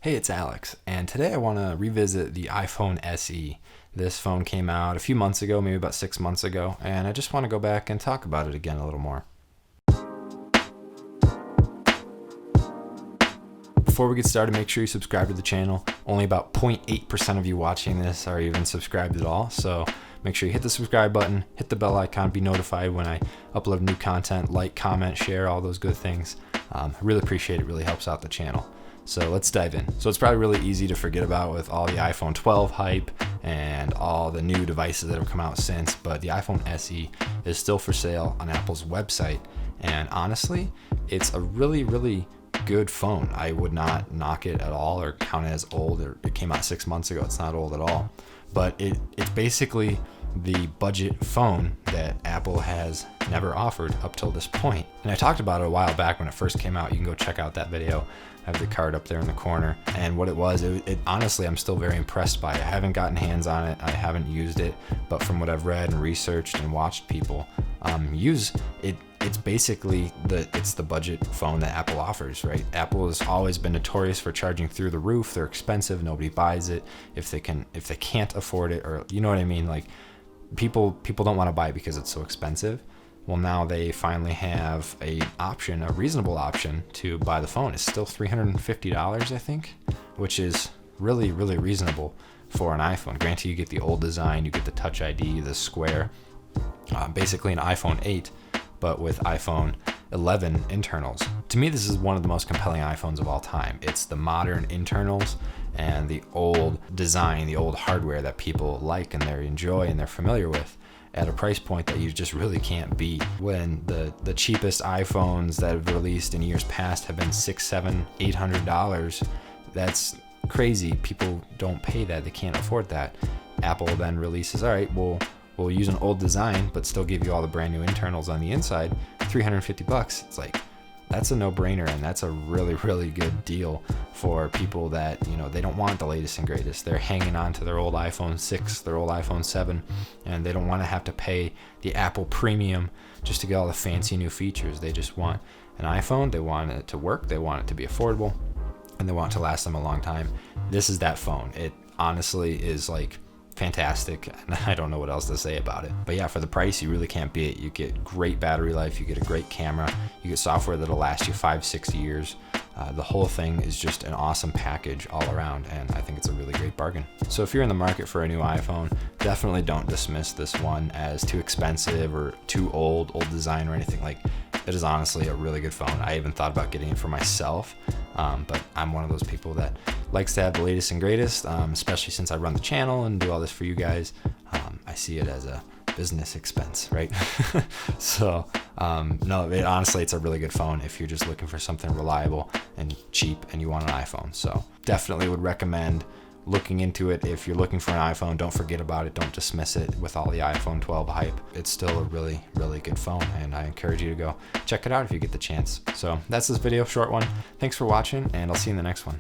Hey, it's Alex, and today I want to revisit the iPhone SE. This phone came out a few months ago, maybe about 6 months ago, and I just want to go back and talk about it again a little more. Before we get started, make sure you subscribe to the channel. Only about 0.8% of you watching this are even subscribed at all, so make sure you hit the subscribe button, hit the bell icon, be notified when I upload new content, like, comment, share, all those good things. I really appreciate it, really helps out the channel. So let's dive in. So it's probably really easy to forget about with all the iPhone 12 hype and all the new devices that have come out since, but the iPhone SE is still for sale on Apple's website. And honestly, it's a really good phone. I would not knock it at all or count it as old. It came out 6 months ago. It's not old at all. But it's basically the budget phone that Apple has never offered up till this point. And I talked about it a while back when it first came out. You can go check out that video. I have the card up there in the corner. And what it was, honestly, I'm still very impressed by it. I haven't gotten hands on it. I haven't used it. But from what I've read and researched and watched people use it, it's basically the budget phone that Apple offers, right? Apple has always been notorious for charging through the roof. They're expensive. Nobody buys it if they can't afford it, or you know what I mean? Like people don't want to buy it because it's so expensive. Well, now they finally have a reasonable option to buy the phone. It's still $350, I think, which is really reasonable for an iPhone. Granted, you get the old design, you get the Touch ID, the square, basically an iPhone 8, but with iPhone 11 internals. To me, this is one of the most compelling iPhones of all time. It's the modern internals and the old design, the old hardware that people like and they enjoy and they're familiar with, at a price point that you just really can't beat. When the cheapest iPhones that have released in years past have been $600, $700, $800, that's crazy. People don't pay that. They can't afford that. Apple then releases, all right, we'll use an old design, but still give you all the brand new internals on the inside, $350. It's like, that's a no-brainer, and that's a really good deal for people that, they don't want the latest and greatest. They're hanging on to their old iPhone 6, their old iPhone 7, and they don't want to have to pay the Apple premium just to get all the fancy new features. They just want an iPhone, they want it to work, they want it to be affordable, and they want it to last them a long time. This is that phone. It honestly is like fantastic, and I don't know what else to say about it. But yeah, for the price, you really can't beat it. You get great battery life, you get a great camera, you get software that'll last you 5-6 years. The whole thing is just an awesome package all around, and I think it's a really great bargain. So if you're in the market for a new iPhone, definitely don't dismiss this one as too expensive or too old design or anything. Like, it is honestly a really good phone. I even thought about getting it for myself, but I'm one of those people that likes to have the latest and greatest, especially since I run the channel and do all this for you guys. I see it as a business expense, right? So no, honestly, it's a really good phone if you're just looking for something reliable and cheap and you want an iPhone. So definitely would recommend looking into it. If you're looking for an iPhone, don't forget about it. Don't dismiss it with all the iPhone 12 hype. It's still a really good phone, and I encourage you to go check it out if you get the chance. So that's this video, short one. Thanks for watching, and I'll see you in the next one.